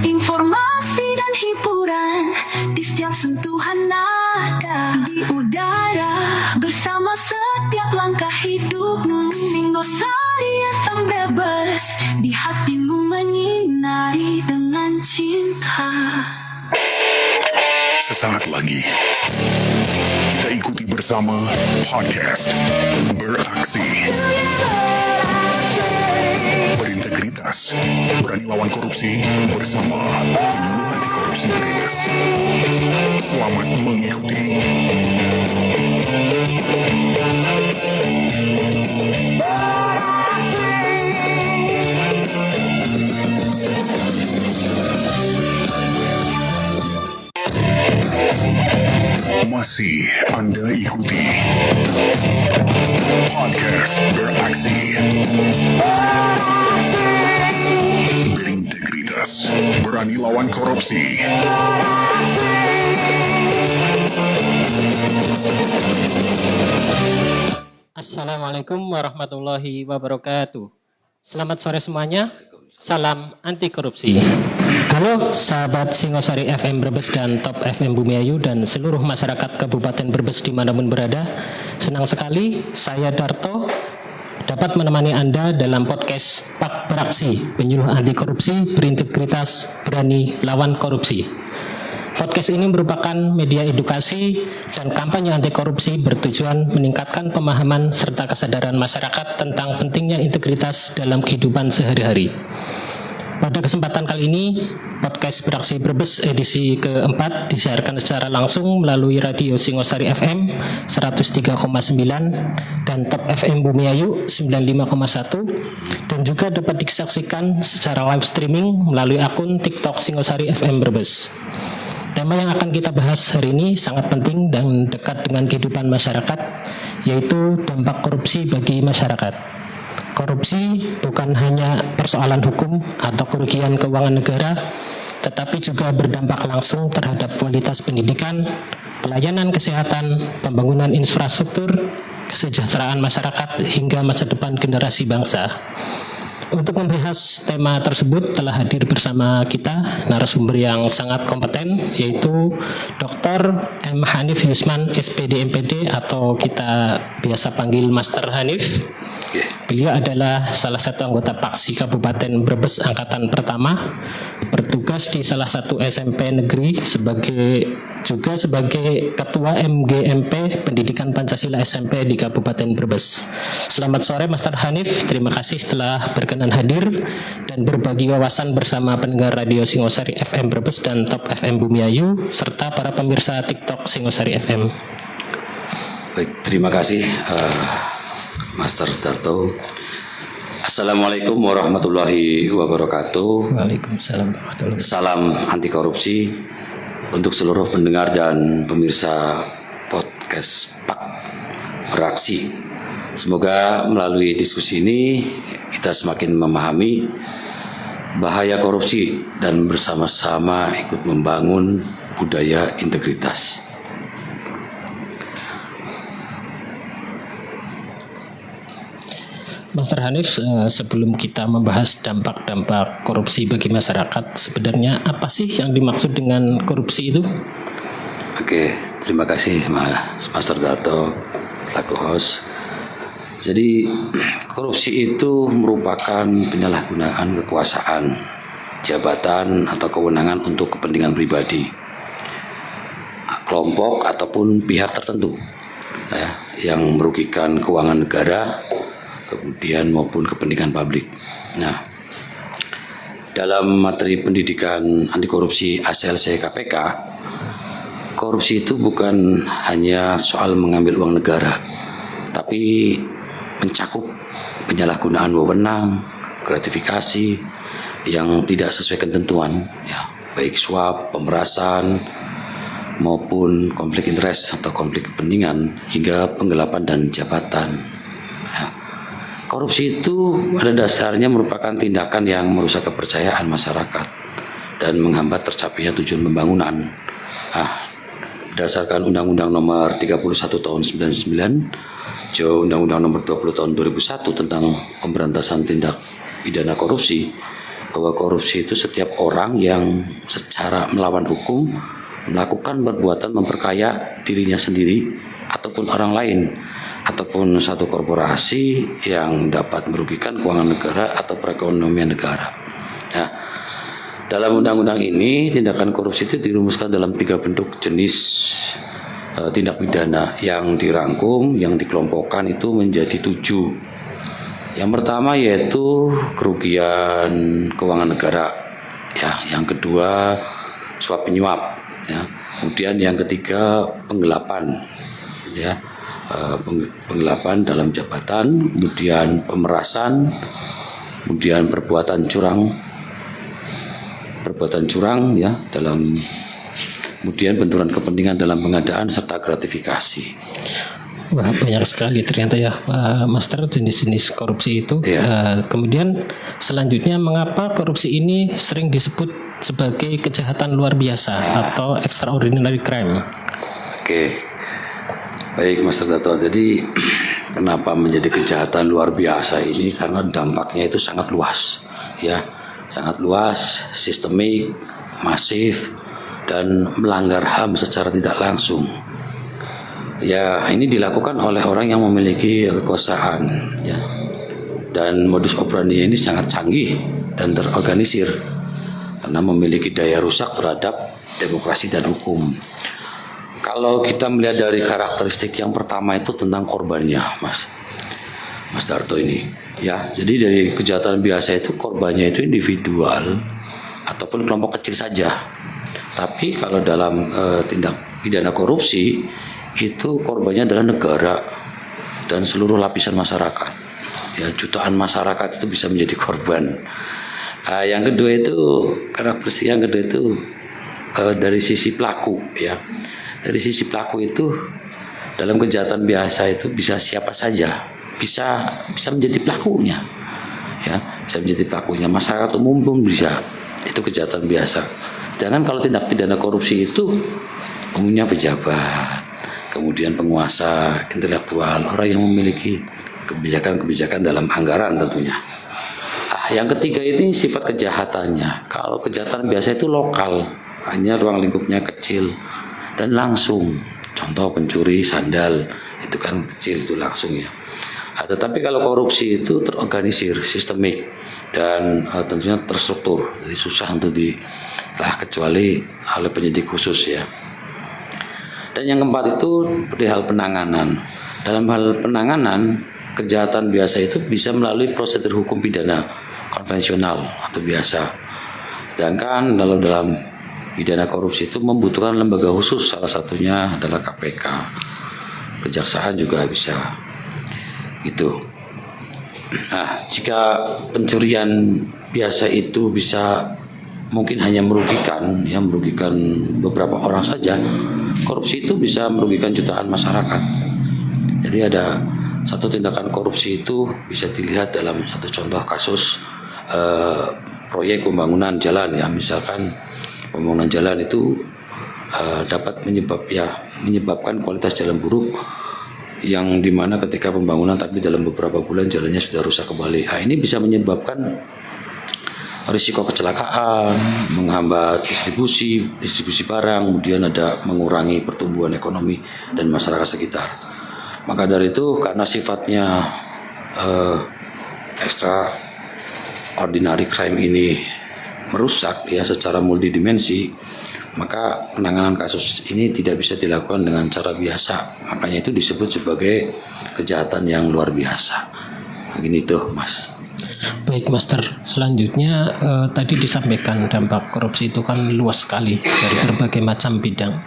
Informasi dan hiburan di setiap sentuhan nada, di udara bersama setiap langkah hidupmu. Singosari FM bebas, di hatimu menyinari dengan cinta. Sesaat lagi kita ikuti bersama podcast Beraksi, berintegritas, berani lawan korupsi bersama penyuluh anti korupsi bebas. Selamat mengikuti. Masih Anda ikuti podcast Beraksi, berintegritas, berani lawan korupsi. Assalamualaikum warahmatullahi wabarakatuh. Selamat sore semuanya. Salam anti korupsi. Halo sahabat Singosari FM Brebes dan Top FM Bumiayu dan seluruh masyarakat Kabupaten Brebes dimanapun berada. Senang sekali saya Darto dapat menemani Anda dalam podcast Pak Beraksi, penyuluh anti korupsi, berintegritas, berani lawan korupsi. Podcast ini merupakan media edukasi dan kampanye anti korupsi bertujuan meningkatkan pemahaman serta kesadaran masyarakat tentang pentingnya integritas dalam kehidupan sehari-hari. Pada kesempatan kali ini, podcast Beraksi Brebes edisi keempat disiarkan secara langsung melalui radio Singosari FM 103,9 dan Top FM Bumiayu 95,1 dan juga dapat disaksikan secara live streaming melalui akun TikTok Singosari FM Brebes. Tema yang akan kita bahas hari ini sangat penting dan dekat dengan kehidupan masyarakat, yaitu dampak korupsi bagi masyarakat. Korupsi bukan hanya persoalan hukum atau kerugian keuangan negara, tetapi juga berdampak langsung terhadap kualitas pendidikan, pelayanan kesehatan, pembangunan infrastruktur, kesejahteraan masyarakat, hingga masa depan generasi bangsa. Untuk membahas tema tersebut telah hadir bersama kita narasumber yang sangat kompeten, yaitu Dr. M. Hanif Yusman SPD MPD atau kita biasa panggil Master Hanif. Beliau adalah salah satu anggota Paksi Kabupaten Brebes Angkatan Pertama, bertugas di salah satu SMP negeri juga sebagai Ketua MGMP Pendidikan Pancasila SMP di Kabupaten Brebes. Selamat sore Master Hanif, terima kasih telah berkenan hadir dan berbagi wawasan bersama pendengar radio Singosari FM Brebes dan Top FM Bumiayu serta para pemirsa TikTok Singosari FM. Baik, terima kasih Master Darto. Assalamualaikum warahmatullahi wabarakatuh. Waalaikumsalam warahmatullahi wabarakatuh. Salam anti korupsi untuk seluruh pendengar dan pemirsa podcast Pak Beraksi. Semoga melalui diskusi ini kita semakin memahami bahaya korupsi dan bersama-sama ikut membangun budaya integritas. Master Hanif, sebelum kita membahas dampak-dampak korupsi bagi masyarakat, sebenarnya apa sih yang dimaksud dengan korupsi itu? Oke, terima kasih Master Darto selaku host. Jadi korupsi itu merupakan penyalahgunaan kekuasaan, jabatan atau kewenangan untuk kepentingan pribadi, kelompok ataupun pihak tertentu yang merugikan keuangan negara kemudian maupun kepentingan publik. Nah, dalam materi pendidikan anti korupsi ASLC KPK, korupsi itu bukan hanya soal mengambil uang negara, tapi mencakup penyalahgunaan wewenang, gratifikasi yang tidak sesuai ketentuan, baik suap, pemerasan, maupun konflik interest atau konflik kepentingan hingga penggelapan dan jabatan. Korupsi itu pada dasarnya merupakan tindakan yang merusak kepercayaan masyarakat dan menghambat tercapainya tujuan pembangunan. Berdasarkan Undang-Undang Nomor 31 Tahun 99, Undang-Undang Nomor 20 Tahun 2001 tentang pemberantasan tindak pidana korupsi, bahwa korupsi itu setiap orang yang secara melawan hukum melakukan perbuatan memperkaya dirinya sendiri ataupun orang lain ataupun satu korporasi yang dapat merugikan keuangan negara atau perekonomian negara. Nah, dalam undang-undang ini tindakan korupsi itu dirumuskan dalam 3 bentuk jenis tindak pidana yang dirangkum, yang dikelompokkan itu menjadi 7. Yang pertama yaitu kerugian keuangan negara, ya. Yang kedua suap penyuap, ya. Kemudian yang ketiga penggelapan, ya, penggelapan dalam jabatan, kemudian pemerasan, kemudian perbuatan curang, ya, dalam, kemudian benturan kepentingan dalam pengadaan serta gratifikasi. Wah, banyak sekali ternyata ya, Master, jenis-jenis korupsi itu. Iya. Kemudian selanjutnya, mengapa korupsi ini sering disebut sebagai kejahatan luar biasa atau extraordinary crime? Oke, baik Mas Dato. Jadi kenapa menjadi kejahatan luar biasa ini? Karena dampaknya itu sangat luas, ya, sangat luas, sistemik, masif, dan melanggar HAM secara tidak langsung. Ya, ini dilakukan oleh orang yang memiliki kekuasaan, ya. Dan modus operandi ini sangat canggih dan terorganisir karena memiliki daya rusak terhadap demokrasi dan hukum. Kalau kita melihat dari karakteristik yang pertama itu tentang korbannya, Mas Darto ini, ya. Jadi dari kejahatan biasa itu korbannya itu individual ataupun kelompok kecil saja. Tapi kalau dalam tindak pidana korupsi itu korbannya adalah negara dan seluruh lapisan masyarakat. Ya, jutaan masyarakat itu bisa menjadi korban. Yang kedua itu karakteristik yang kedua itu dari sisi pelaku, ya. Dari sisi pelaku itu dalam kejahatan biasa itu bisa siapa saja, bisa menjadi pelakunya, ya, bisa menjadi pelakunya. Masyarakat umum pun bisa. Itu kejahatan biasa. Sedangkan kalau tindak pidana korupsi itu umumnya pejabat, kemudian penguasa intelektual, orang yang memiliki kebijakan-kebijakan dalam anggaran tentunya. Yang ketiga ini sifat kejahatannya. Kalau kejahatan biasa itu lokal, hanya ruang lingkupnya kecil dan langsung. Contoh pencuri sandal, itu kan kecil, itu langsung, ya. Tetapi kalau korupsi itu terorganisir, sistemik, dan tentunya terstruktur. Jadi susah untuk kecuali oleh penyidik khusus, ya. Dan yang keempat itu perihal penanganan. Dalam hal penanganan, kejahatan biasa itu bisa melalui prosedur hukum pidana konvensional atau biasa. Sedangkan kalau dalam pidana korupsi itu membutuhkan lembaga khusus, salah satunya adalah KPK. Kejaksaan juga bisa. Gitu. Nah, jika pencurian biasa itu bisa mungkin hanya merugikan beberapa orang saja, korupsi itu bisa merugikan jutaan masyarakat. Jadi ada satu tindakan korupsi itu bisa dilihat dalam satu contoh kasus proyek pembangunan jalan, ya. Misalkan pembangunan jalan itu dapat menyebabkan kualitas jalan buruk, yang dimana ketika pembangunan tapi dalam beberapa bulan jalannya sudah rusak kembali. Ini bisa menyebabkan risiko kecelakaan, menghambat distribusi barang, kemudian ada mengurangi pertumbuhan ekonomi dan masyarakat sekitar. Maka dari itu, karena sifatnya extraordinary crime ini merusak, ya, secara multidimensi, maka penanganan kasus ini tidak bisa dilakukan dengan cara biasa. Makanya itu disebut sebagai kejahatan yang luar biasa. Begini tuh, Mas. Baik, Master. Selanjutnya tadi disampaikan dampak korupsi itu kan luas sekali dari berbagai macam bidang.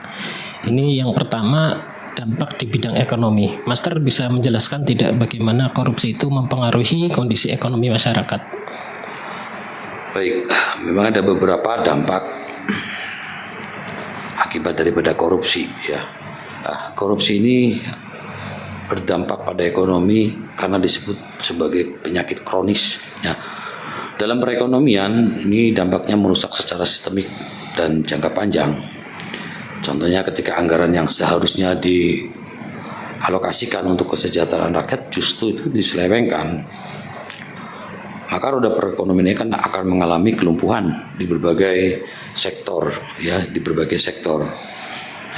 Ini yang pertama, dampak di bidang ekonomi. Master bisa menjelaskan tidak bagaimana korupsi itu mempengaruhi kondisi ekonomi masyarakat? Baik, memang ada beberapa dampak akibat daripada korupsi, ya. Korupsi ini berdampak pada ekonomi karena disebut sebagai penyakit kronis, ya. Dalam perekonomian ini dampaknya merusak secara sistemik dan jangka panjang. Contohnya ketika anggaran yang seharusnya dialokasikan untuk kesejahteraan rakyat justru itu diselewengkan. Maka maka roda perekonomian ini kan akan mengalami kelumpuhan di berbagai sektor, ya, di berbagai sektor.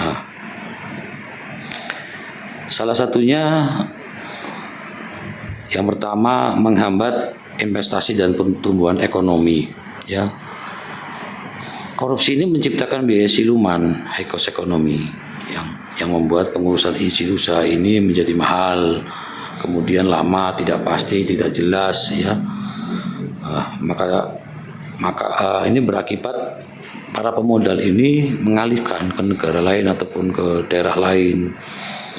Nah, salah satunya yang pertama menghambat investasi dan pertumbuhan ekonomi, ya. Korupsi ini menciptakan biaya siluman, high cost ekonomi, yang membuat pengurusan izin usaha ini menjadi mahal, kemudian lama, tidak pasti, tidak jelas, ya. Maka ini berakibat para pemodal ini mengalihkan ke negara lain ataupun ke daerah lain,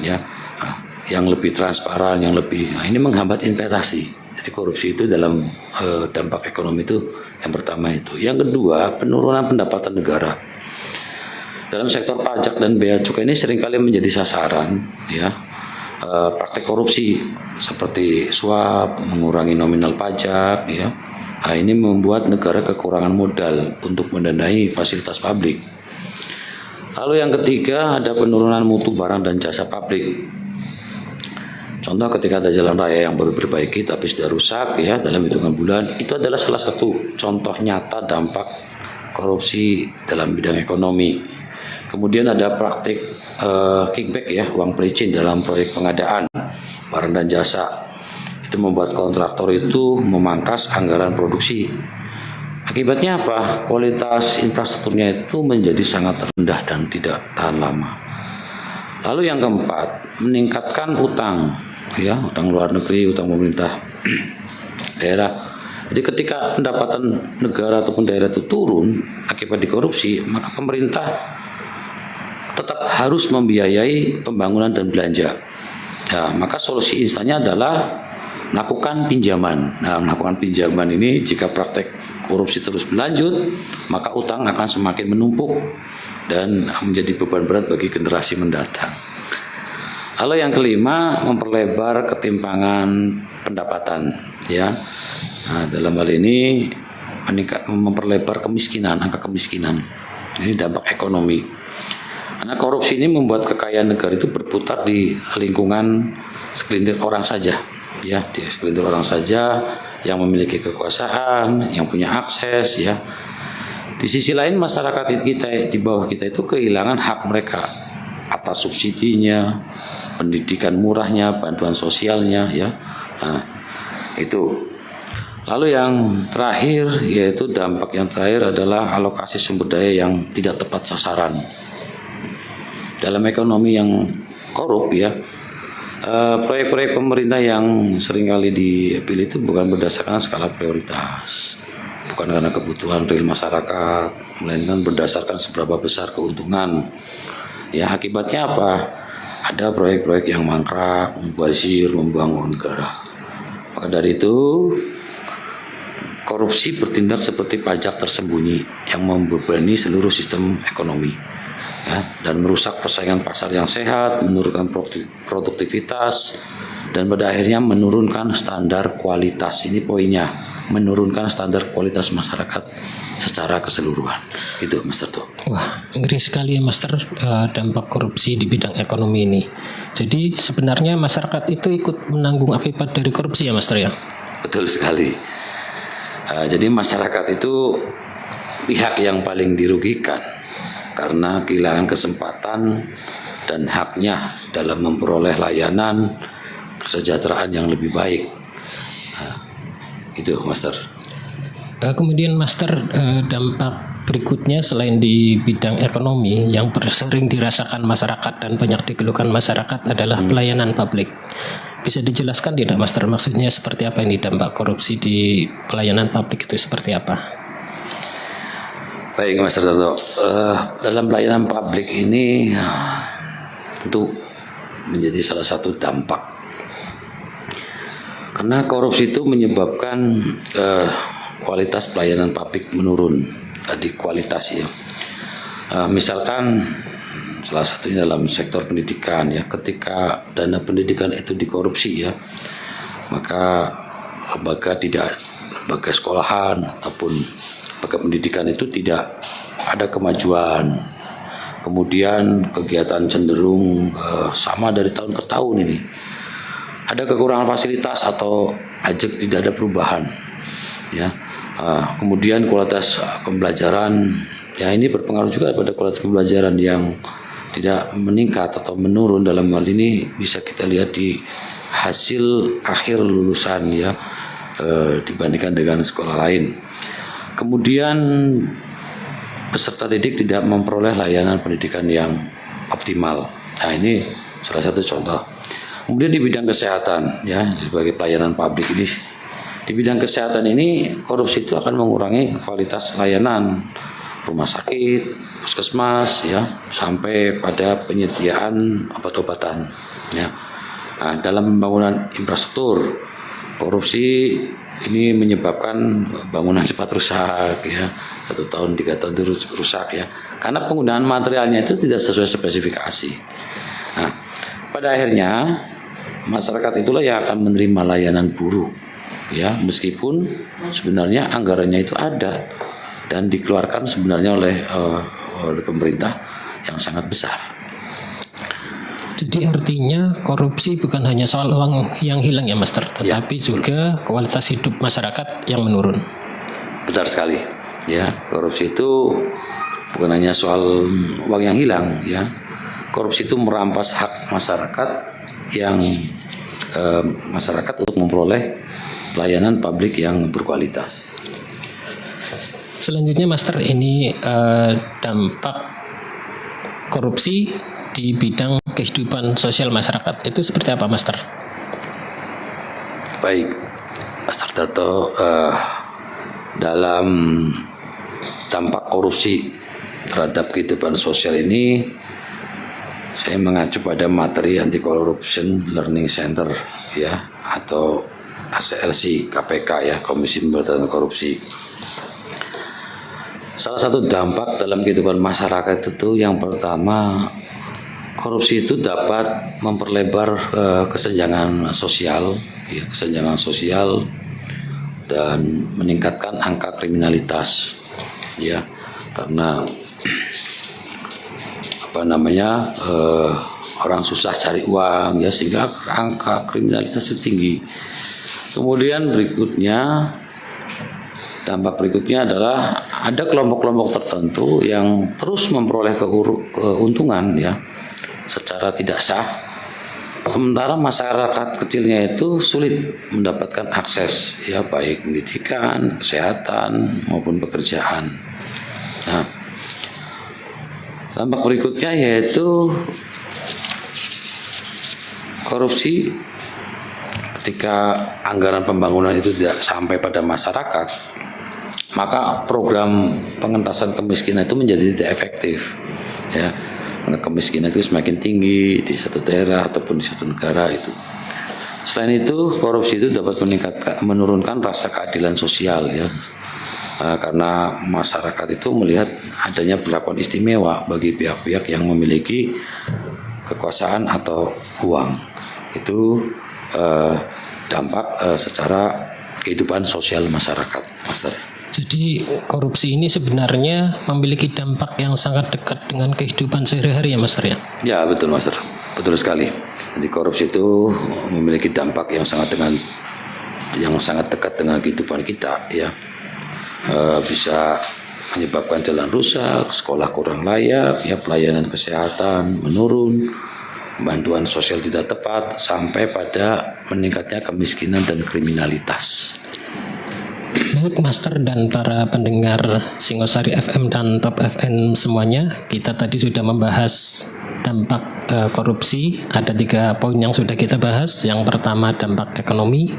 ya, yang lebih transparan, yang lebih, ini menghambat investasi. Jadi korupsi itu dalam dampak ekonomi itu yang pertama itu. Yang kedua, penurunan pendapatan negara. Dalam sektor pajak dan bea cukai ini seringkali menjadi sasaran, ya, praktek korupsi seperti suap, mengurangi nominal pajak, ya. Nah, ini membuat negara kekurangan modal untuk mendanai fasilitas publik. Lalu yang ketiga, ada penurunan mutu barang dan jasa publik. Contoh ketika ada jalan raya yang baru diperbaiki tapi sudah rusak, ya, dalam hitungan bulan, itu adalah salah satu contoh nyata dampak korupsi dalam bidang ekonomi. Kemudian ada praktik kickback, ya, uang pelicin dalam proyek pengadaan barang dan jasa. Itu membuat kontraktor itu memangkas anggaran produksi. Akibatnya apa? Kualitas infrastrukturnya itu menjadi sangat rendah dan tidak tahan lama. Lalu yang keempat, meningkatkan utang, ya, utang luar negeri, utang pemerintah daerah. Jadi ketika pendapatan negara ataupun daerah itu turun akibat dikorupsi, maka pemerintah tetap harus membiayai pembangunan dan belanja. Ya, maka solusi instannya adalah melakukan pinjaman. Nah, melakukan pinjaman ini jika praktek korupsi terus berlanjut, maka utang akan semakin menumpuk dan menjadi beban berat bagi generasi mendatang. Lalu yang kelima, memperlebar ketimpangan pendapatan, ya. Nah, dalam hal ini memperlebar kemiskinan, angka kemiskinan. Ini dampak ekonomi. Karena korupsi ini membuat kekayaan negara itu berputar di lingkungan segelintir orang saja, ya, di segelintir orang saja yang memiliki kekuasaan, yang punya akses, ya. Di sisi lain masyarakat kita di bawah kita itu kehilangan hak mereka atas subsidinya, pendidikan murahnya, bantuan sosialnya, ya. Nah, itu. Lalu yang terakhir, yaitu dampak yang terakhir adalah alokasi sumber daya yang tidak tepat sasaran. Dalam ekonomi yang korup, ya, proyek-proyek pemerintah yang seringkali dipilih itu bukan berdasarkan skala prioritas, bukan karena kebutuhan real masyarakat, melainkan berdasarkan seberapa besar keuntungan. Ya, akibatnya apa? Ada proyek-proyek yang mangkrak, mubazir, membuang uang negara. Maka dari itu, korupsi bertindak seperti pajak tersembunyi yang membebani seluruh sistem ekonomi, ya, dan merusak persaingan pasar yang sehat, menurunkan produktivitas, dan pada akhirnya menurunkan standar kualitas. Ini poinnya, menurunkan standar kualitas masyarakat secara keseluruhan. Itu, Mas Terto. Wah, ngeri sekali ya, Master, dampak korupsi di bidang ekonomi ini. Jadi sebenarnya masyarakat itu ikut menanggung akibat dari korupsi ya, Master, ya? Betul sekali. Jadi masyarakat itu pihak yang paling dirugikan karena kehilangan kesempatan dan haknya dalam memperoleh layanan kesejahteraan yang lebih baik. Itu, Master. Kemudian, Master, dampak berikutnya selain di bidang ekonomi yang sering dirasakan masyarakat dan banyak dikeluhkan masyarakat adalah pelayanan publik. Bisa dijelaskan tidak, Master, maksudnya seperti apa ini dampak korupsi di pelayanan publik itu seperti apa? Baik, Mas Terto. Dalam pelayanan publik ini tentu menjadi salah satu dampak. Karena korupsi itu menyebabkan kualitas pelayanan publik menurun. Tadi kualitas, ya. Misalkan salah satunya dalam sektor pendidikan, ya, ketika dana pendidikan itu dikorupsi, ya, maka lembaga sekolahan ataupun lembaga pendidikan itu tidak ada kemajuan. Kemudian kegiatan cenderung sama dari tahun ke tahun ini. Ada kekurangan fasilitas atau ajak tidak ada perubahan. ya. Kemudian kualitas pembelajaran, ya ini berpengaruh juga pada kualitas pembelajaran yang tidak meningkat atau menurun. Dalam hal ini bisa kita lihat di hasil akhir lulusan ya, dibandingkan dengan sekolah lain. Kemudian peserta didik tidak memperoleh layanan pendidikan yang optimal. Nah ini salah satu contoh. Kemudian di bidang kesehatan ya, sebagai pelayanan publik ini, di bidang kesehatan ini korupsi itu akan mengurangi kualitas layanan rumah sakit, puskesmas ya, sampai pada penyediaan obat-obatan ya. Nah, dalam pembangunan infrastruktur, korupsi ini menyebabkan bangunan cepat rusak ya, 1 tahun 3 tahun itu rusak ya, karena penggunaan materialnya itu tidak sesuai spesifikasi. Nah, pada akhirnya masyarakat itulah yang akan menerima layanan buruk ya, meskipun sebenarnya anggarannya itu ada dan dikeluarkan sebenarnya oleh pemerintah yang sangat besar. Jadi artinya korupsi bukan hanya soal uang yang hilang ya Master, tetapi juga kualitas hidup masyarakat yang menurun. Benar sekali. Ya, korupsi itu bukan hanya soal uang yang hilang ya. Korupsi itu merampas hak masyarakat yang masyarakat untuk memperoleh pelayanan publik yang berkualitas. Selanjutnya Master, ini dampak korupsi di bidang kehidupan sosial masyarakat itu seperti apa Master? Baik, Master Dato, dalam dampak korupsi terhadap kehidupan sosial ini, saya mengacu pada materi Anti Corruption Learning Center ya, atau ACLC KPK ya, Komisi Pemberantasan Korupsi. Salah satu dampak dalam kehidupan masyarakat itu yang pertama, korupsi itu dapat memperlebar kesenjangan sosial ya, kesenjangan sosial dan meningkatkan angka kriminalitas ya, karena orang susah cari uang ya, sehingga angka kriminalitas itu tinggi. Kemudian dampak berikutnya adalah ada kelompok-kelompok tertentu yang terus memperoleh keuntungan ya secara tidak sah, sementara masyarakat kecilnya itu sulit mendapatkan akses ya, baik pendidikan, kesehatan maupun pekerjaan. Nah, dampak berikutnya yaitu korupsi. Ketika anggaran pembangunan itu tidak sampai pada masyarakat, maka program pengentasan kemiskinan itu menjadi tidak efektif ya. Kemiskinan itu semakin tinggi di satu daerah ataupun di satu negara itu. Selain itu, korupsi itu dapat menurunkan rasa keadilan sosial ya, karena masyarakat itu melihat adanya perlakuan istimewa bagi pihak-pihak yang memiliki kekuasaan atau uang. Itu dampak secara kehidupan sosial masyarakat, Master. Jadi korupsi ini sebenarnya memiliki dampak yang sangat dekat dengan kehidupan sehari-hari ya Master ya? Ya betul Master, betul sekali. Jadi korupsi itu memiliki dampak yang sangat dekat dengan kehidupan kita ya. Bisa menyebabkan jalan rusak, sekolah kurang layak, ya pelayanan kesehatan menurun, bantuan sosial tidak tepat, sampai pada meningkatnya kemiskinan dan kriminalitas. Baik Master dan para pendengar Singosari FM dan Top FM semuanya, kita tadi sudah membahas dampak korupsi. Ada 3 poin yang sudah kita bahas. Yang pertama dampak ekonomi,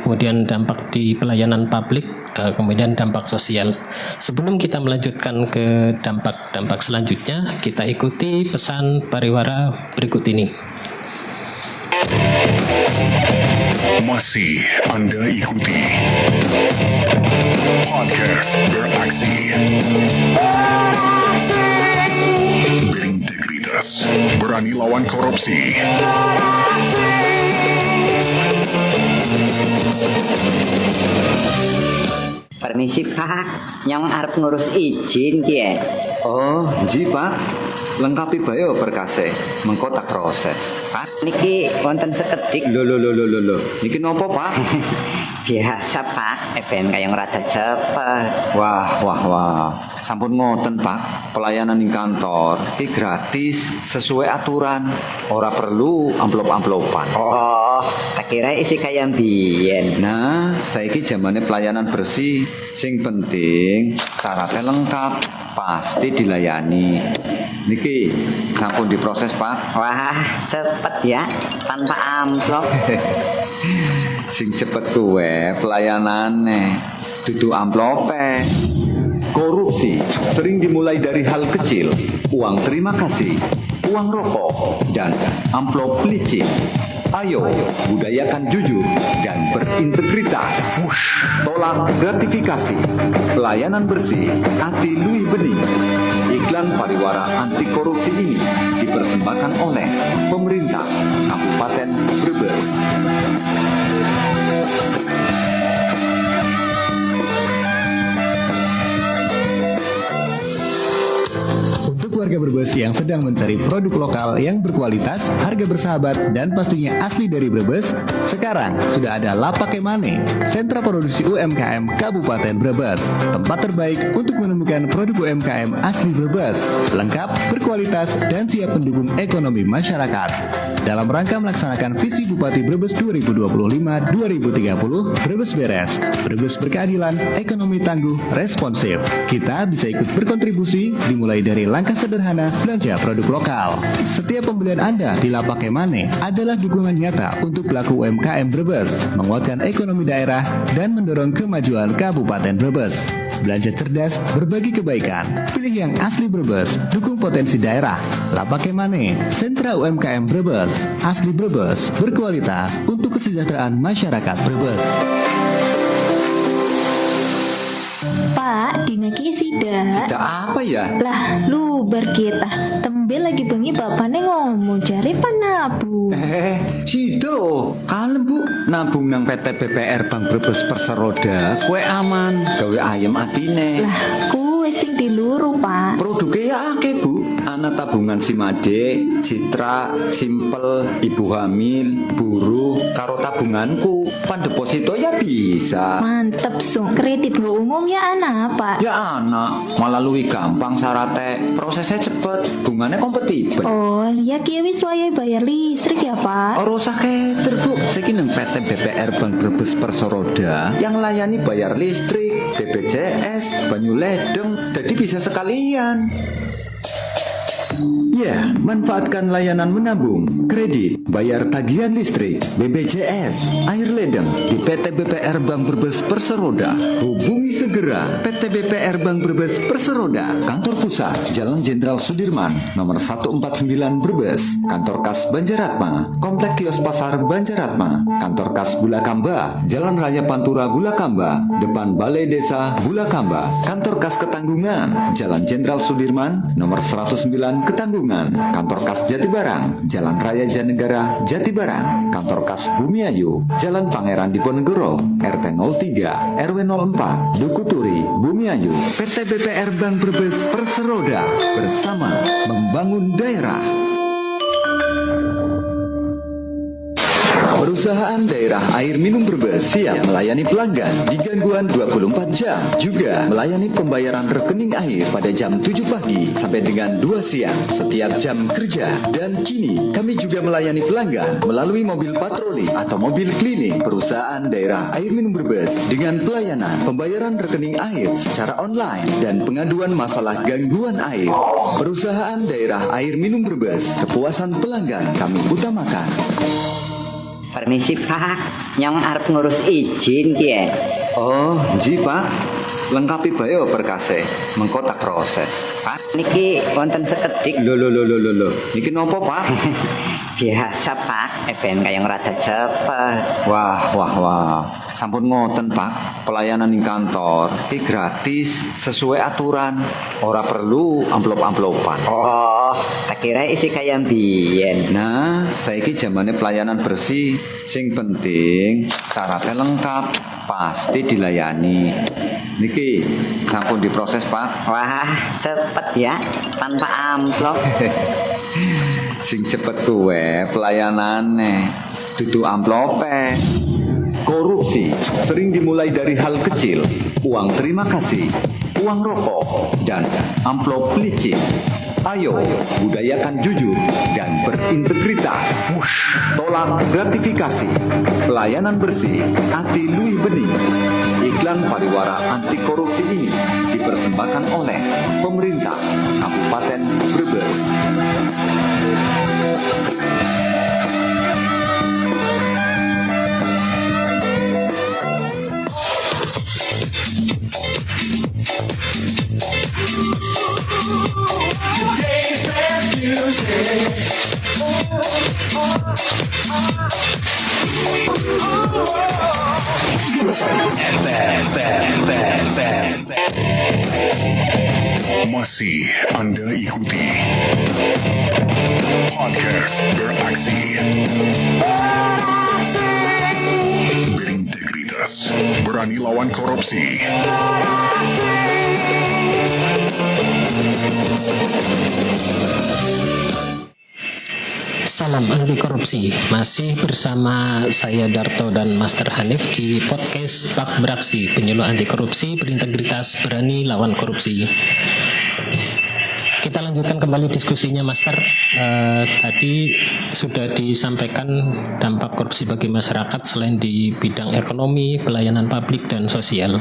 kemudian dampak di pelayanan publik, kemudian dampak sosial. Sebelum kita melanjutkan ke dampak-dampak selanjutnya, kita ikuti pesan pariwara berikut ini. Masih Anda ikuti Podcast Beraksi Berintegritas, berani lawan korupsi. Permisi Pak, nyong arep ngurus izin ki. Oh, ji Pak. Lengkapi bae berkase, mengko tak proses. Pak, niki wonten sekedhik. Lho. Niki nopo, Pak? Biasa Pak, ben kaya rada cepet. Wah. Sampun ngoten Pak. Pelayanan ing kantor iki gratis sesuai aturan. Ora perlu amplop-amplopan. Oh, tak kira isi kaya mbiyen. Nah, saiki zamane pelayanan bersih. Sing penting syaratnya lengkap, pasti dilayani. Niki sampun diproses Pak. Wah, cepet ya, tanpa amplop. Sing cepet kuwe pelayanane, dudu amplope. Korupsi sering dimulai dari hal kecil, uang terima kasih, uang rokok, dan amplop licin. Ayo, budayakan jujur dan berintegritas. Tolak gratifikasi. Pelayanan bersih, hati Lui Bening. Iklan pariwara anti korupsi ini dipersembahkan oleh pemerintah Kabupaten Brebes. Warga Brebes yang sedang mencari produk lokal yang berkualitas, harga bersahabat, dan pastinya asli dari Brebes, sekarang sudah ada Lapak Emane, sentra produksi UMKM Kabupaten Brebes, tempat terbaik untuk menemukan produk UMKM asli Brebes, lengkap, berkualitas, dan siap mendukung ekonomi masyarakat. Dalam rangka melaksanakan visi Bupati Brebes 2025-2030, Brebes beres, Brebes berkeadilan, ekonomi tangguh, responsif. Kita bisa ikut berkontribusi dimulai dari langkah sederhana belanja produk lokal. Setiap pembelian Anda di Lapak Emane adalah dukungan nyata untuk pelaku UMKM Brebes, menguatkan ekonomi daerah, dan mendorong kemajuan Kabupaten Brebes. Belanja cerdas, berbagi kebaikan. Pilih yang asli Brebes, dukung potensi daerah. Lapak Emane, sentra UMKM Brebes. Asli Brebes, berkualitas untuk kesejahteraan masyarakat Brebes. Pak, dina ki sida. Sida apa ya? Lah, lu berkita. Tembe lagi bengi bapaknya ngomong cari panabu. Sido, kalem Bu, nabung nang PT BPR Bank Brebes Perseroda, kue aman, gawe ayam atine. Lah, kue sing diluru, Pak. Produknya ya akeh Bu, ana tabungan Simade, Citra, Simpel, Ibu Hamil, Buruh, karo tabunganku, pandeposito ya bisa. Mantep, Sung. Kredit nggak umum ya anak, Pak. Ya anak, malah luwih gampang syaratnya, prosesnya cepet, bunganya kompetitif. Oh, ya kia wis wayahe bayar listrik ya, Pak. Ora usah keter Bu, saiki nang PT BPR Bank Brebes Persoroda yang layani bayar listrik, BPJS, banyu ledeng, jadi bisa sekalian. Ya, manfaatkan layanan menabung, kredit, bayar tagihan listrik, BPJS, air ledeng di PT BPR Bank Brebes Perseroda. Hubungi segera PT BPR Bank Brebes Perseroda, kantor pusat Jalan Jenderal Sudirman, nomor 149 Brebes, kantor kas Banjaratma, Komplek Kios Pasar Banjaratma, kantor kas Bulakamba, Jalan Raya Pantura Bulakamba, depan Balai Desa Bulakamba, kantor kas Ketanggungan, Jalan Jenderal Sudirman, nomor 109 Ketanggungan, kantor kas Jatibarang, Jalan Raya Janegara Jatibarang, kantor kas Bumiayu, Jalan Pangeran Diponegoro, RT 03 RW 04 Dukuturi Bumiayu. PT BPR Bank Brebes Perseroda, bersama membangun daerah. Perusahaan daerah air minum Brebes siap melayani pelanggan di gangguan 24 jam. Juga melayani pembayaran rekening air pada jam 7 pagi sampai dengan 2 siang setiap jam kerja. Dan kini kami juga melayani pelanggan melalui mobil patroli atau mobil keliling perusahaan daerah air minum Brebes dengan pelayanan pembayaran rekening air secara online dan pengaduan masalah gangguan air. Perusahaan daerah air minum Brebes, kepuasan pelanggan kami utamakan. Permisi Pak, yang arep ngurus izin ki. Oh, ji Pak, lengkapi bae berkase, mengko tak proses. Pak, niki wonten sekedik. Loh, niki nopo Pak? Biasa Pak, ben kaya rada cepet. Wah, sampun ngoten Pak, pelayanan ing kantor iki gratis sesuai aturan, ora perlu amplop-amplopan. Oh, tak kira isi kaya mbiyen. Nah, saiki zamane pelayanan bersih, sing penting syaratnya lengkap, pasti dilayani. Niki sampun diproses Pak. Wah, cepet ya, tanpa amplop. Sing cepet kuwe pelayanane, dudu amplope. Korupsi sering dimulai dari hal kecil, uang terima kasih, uang rokok, dan amplop licin. Ayo, budayakan jujur dan berintegritas. Tolak gratifikasi, pelayanan bersih, anti lui bening. Iklan pariwara anti korupsi ini dipersembahkan oleh pemerintah Kabupaten Brebes. Masih Anda ikuti podcast beraksi, berintegritas, berani lawan korupsi. Salam anti korupsi. Masih bersama saya Darto dan Master Hanif di podcast Pak Beraksi, penyuluh anti korupsi, berintegritas, berani lawan korupsi. Kita lanjutkan kembali diskusinya, Master. Tadi sudah disampaikan dampak korupsi bagi masyarakat selain di bidang ekonomi, pelayanan publik, dan sosial.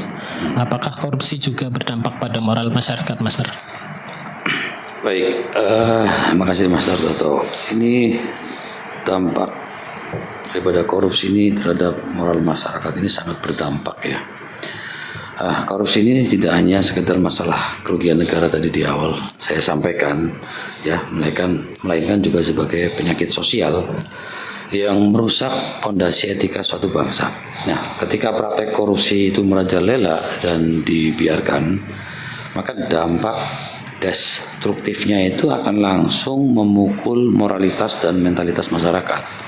Apakah korupsi juga berdampak pada moral masyarakat, Master? Baik, terima kasih Mas Darto. Ini dampak daripada korupsi ini terhadap moral masyarakat ini sangat berdampak ya. Korupsi ini tidak hanya sekedar masalah kerugian negara tadi di awal saya sampaikan ya, melainkan juga sebagai penyakit sosial yang merusak fondasi etika suatu bangsa. Nah, ketika praktek korupsi itu merajalela dan dibiarkan, maka dampak destruktifnya itu akan langsung memukul moralitas dan mentalitas masyarakat.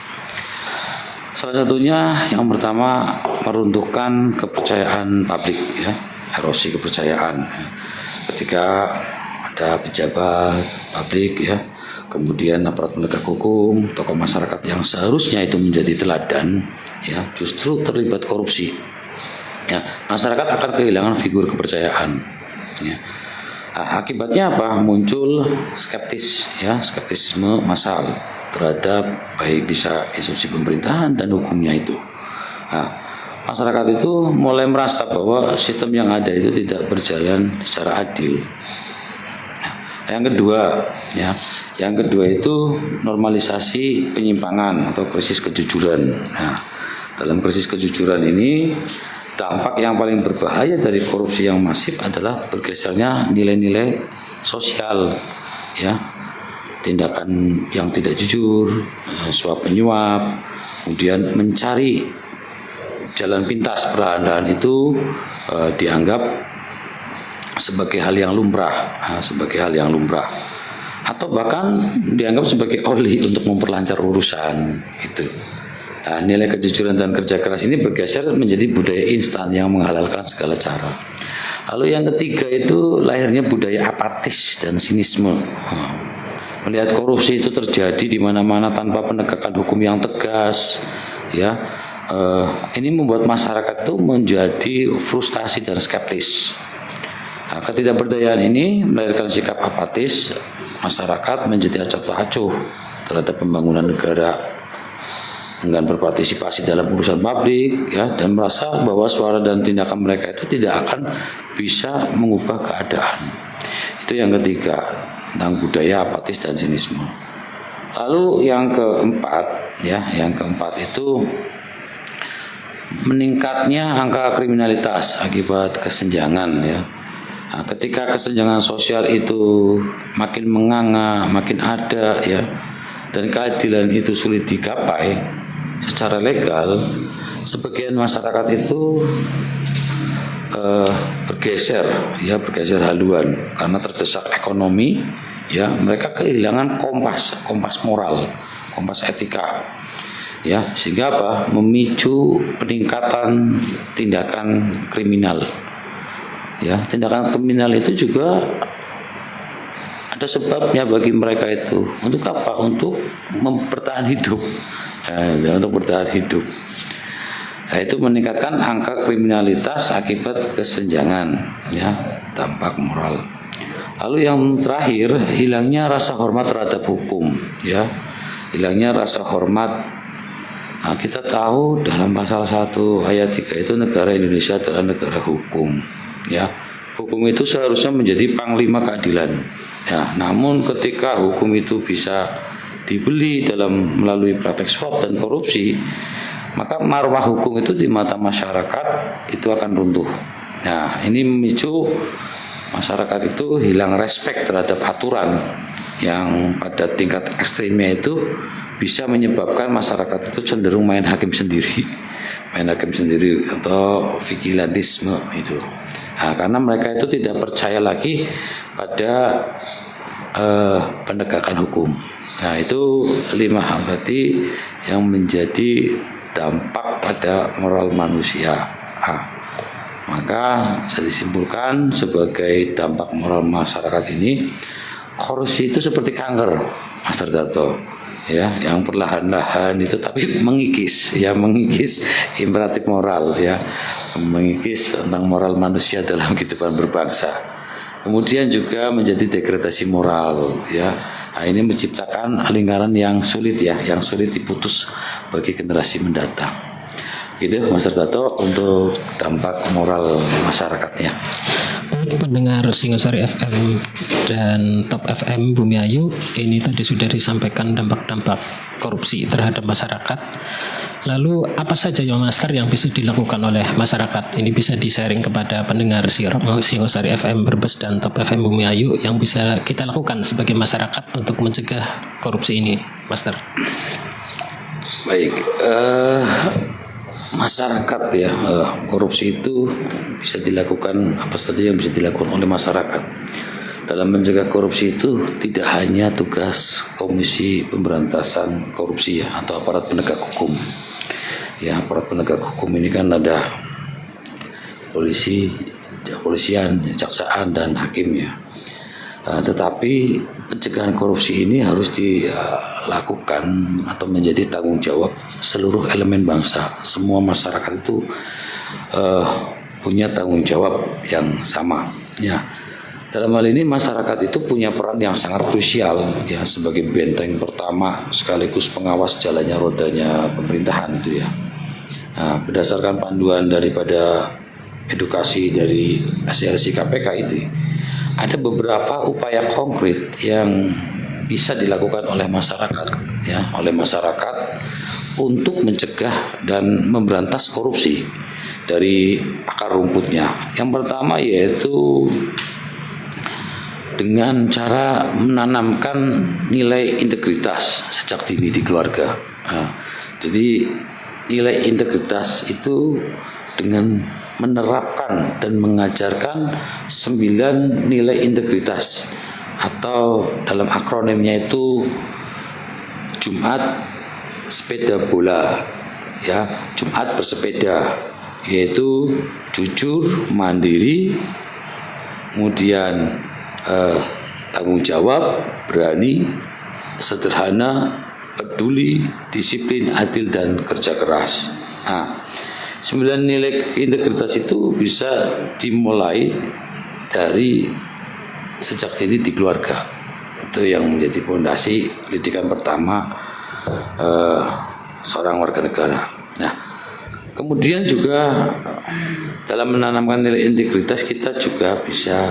Salah satunya yang pertama meruntuhkan kepercayaan publik ya, erosi kepercayaan. Ketika ada pejabat publik ya, kemudian aparat penegak hukum, tokoh masyarakat yang seharusnya itu menjadi teladan ya, justru terlibat korupsi. Ya, masyarakat akan kehilangan figur kepercayaan ya. Akibatnya apa? Muncul skeptisisme massal terhadap baik bisa institusi pemerintahan dan hukumnya itu. Masyarakat itu mulai merasa bahwa sistem yang ada itu tidak berjalan secara adil. Yang kedua itu normalisasi penyimpangan atau krisis kejujuran. Dalam krisis kejujuran ini, dampak yang paling berbahaya dari korupsi yang masif adalah bergesernya nilai-nilai sosial ya, tindakan yang tidak jujur, suap menyuap, kemudian mencari jalan pintas perlahan-lahan itu dianggap sebagai hal yang lumrah, atau bahkan dianggap sebagai oli untuk memperlancar urusan itu. Nilai kejujuran dan kerja keras ini bergeser menjadi budaya instan yang menghalalkan segala cara. Lalu yang ketiga itu lahirnya budaya apatis dan sinisme. Melihat korupsi itu terjadi di mana-mana tanpa penegakan hukum yang tegas, ya, ini membuat masyarakat itu menjadi frustasi dan skeptis. Ketidakberdayaan ini melahirkan sikap apatis, masyarakat menjadi acap acuh terhadap pembangunan negara, dengan berpartisipasi dalam urusan publik ya, dan merasa bahwa suara dan tindakan mereka itu tidak akan bisa mengubah keadaan. Itu yang ketiga, tentang budaya apatis dan sinisme. Lalu yang keempat itu meningkatnya angka kriminalitas akibat kesenjangan ya. Ketika kesenjangan sosial itu makin menganga, makin ada ya, dan keadilan itu sulit digapai secara legal, sebagian masyarakat itu bergeser haluan karena terdesak ekonomi ya, mereka kehilangan kompas moral, kompas etika ya, sehingga memicu peningkatan tindakan kriminal ya. Tindakan kriminal itu juga ada sebabnya bagi mereka itu. Untuk apa? Untuk bertahan hidup. Untuk bertahan hidup. Nah, itu meningkatkan angka kriminalitas akibat kesenjangan, ya, dampak moral. Lalu yang terakhir, hilangnya rasa hormat terhadap hukum, ya, hilangnya rasa hormat. Nah, kita tahu dalam pasal 1 ayat 3 itu negara Indonesia adalah negara hukum, ya. Hukum itu seharusnya menjadi panglima keadilan. Ya, namun ketika hukum itu bisa dibeli melalui praktek suap dan korupsi, maka marwah hukum itu di mata masyarakat itu akan runtuh. Nah, ini memicu masyarakat itu hilang respek terhadap aturan yang pada tingkat ekstrimnya itu bisa menyebabkan masyarakat itu cenderung main hakim sendiri atau vigilantisme itu. Nah, karena mereka itu tidak percaya lagi pada penegakan hukum. Nah, itu 5 hal tadi yang menjadi dampak pada moral manusia. Maka bisa disimpulkan sebagai dampak moral masyarakat ini, korupsi itu seperti kanker, Mas Darto, ya, yang perlahan-lahan itu tapi mengikis imperatif moral, ya, mengikis tentang moral manusia dalam kehidupan berbangsa. Kemudian juga menjadi degradasi moral, ya. Nah, ini menciptakan lingkaran yang sulit, ya, yang sulit diputus bagi generasi mendatang. Gitu, Mas Darto, untuk dampak moral masyarakatnya. Baik pendengar Singosari FM dan Top FM Bumi Ayu, ini tadi sudah disampaikan dampak-dampak korupsi terhadap masyarakat. Lalu apa saja ya Master yang bisa dilakukan oleh masyarakat? Ini bisa di-sharing kepada pendengar Singosari FM Brebes dan Top FM Bumi Ayu yang bisa kita lakukan sebagai masyarakat untuk mencegah korupsi ini, Master. Baik, masyarakat, ya, korupsi itu bisa dilakukan, apa saja yang bisa dilakukan oleh masyarakat dalam mencegah korupsi itu tidak hanya tugas Komisi Pemberantasan Korupsi, ya, atau aparat penegak hukum. Ya, aparat penegak hukum ini kan ada polisi, kepolisian, kejaksaan, dan hakim, ya. Tetapi pencegahan korupsi ini harus dilakukan atau menjadi tanggung jawab seluruh elemen bangsa. Semua masyarakat itu punya tanggung jawab yang sama, ya. Dalam hal ini masyarakat itu punya peran yang sangat krusial, ya, sebagai benteng pertama sekaligus pengawas jalannya rodanya pemerintahan itu, ya. Nah, berdasarkan panduan daripada edukasi dari SLC KPK ini, ada beberapa upaya konkret yang bisa dilakukan oleh masyarakat, ya, untuk mencegah dan memberantas korupsi dari akar rumputnya. Yang pertama yaitu dengan cara menanamkan nilai integritas sejak dini di keluarga. Nah, jadi nilai integritas itu dengan menerapkan dan mengajarkan 9 nilai integritas, atau dalam akronimnya itu Jumat sepeda bola, ya, Jumat bersepeda, yaitu jujur, mandiri, kemudian tanggung jawab, berani, sederhana, peduli, disiplin, adil, dan kerja keras. Nah, 9 nilai integritas itu bisa dimulai dari sejak dini di keluarga. Itu yang menjadi fondasi pendidikan pertama seorang warga negara. Nah, kemudian juga dalam menanamkan nilai integritas, kita juga bisa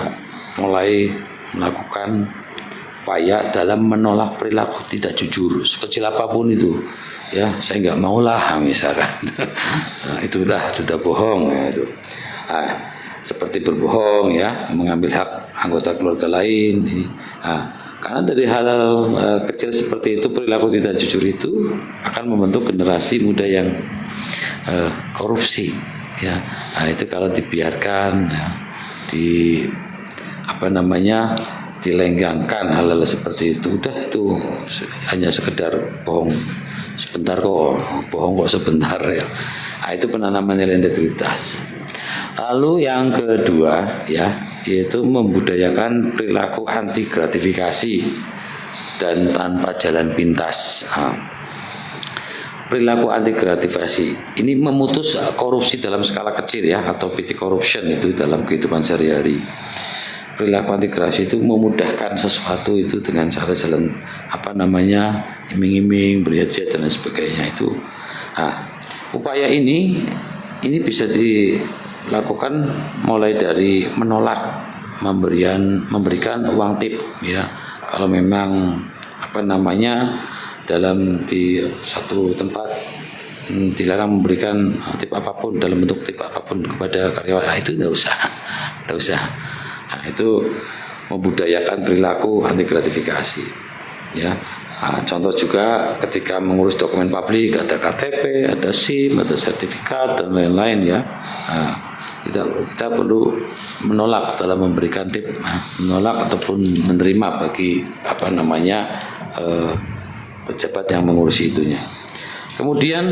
mulai melakukan upaya dalam menolak perilaku tidak jujur sekecil apapun itu, ya. Saya nggak maulah misalkan nah, itu sudah bohong, ya, itu. Nah, seperti berbohong, ya, mengambil hak anggota keluarga lain ini. Nah, karena dari hal-hal kecil seperti itu, perilaku tidak jujur itu akan membentuk generasi muda yang korupsi, ya. Nah, itu kalau dibiarkan, ya, dilenggangkan hal-hal seperti itu, itu hanya sekedar bohong sebentar kok sebentar, ya. Nah, itu penanaman nilai integritas. Lalu yang kedua, ya, yaitu membudayakan perilaku anti gratifikasi dan tanpa jalan pintas. Nah, perilaku anti gratifikasi. Ini memutus korupsi dalam skala kecil ya, atau petty corruption itu dalam kehidupan sehari-hari. Perilaku anti gratifikasi itu memudahkan sesuatu itu dengan cara jalan iming-iming, beri hadiah dan lain sebagainya itu. Nah, upaya ini bisa dilakukan mulai dari menolak memberikan uang tip ya. Kalau memang dalam di satu tempat dilarang memberikan tip apapun dalam bentuk tip apapun kepada karyawan, itu tidak usah. Nah, itu membudayakan perilaku anti gratifikasi ya. Nah, contoh juga ketika mengurus dokumen publik, ada KTP, ada SIM, ada sertifikat dan lain-lain ya. Nah, kita perlu menolak dalam memberikan tip, menolak ataupun menerima bagi pejabat yang mengurusi itunya. Kemudian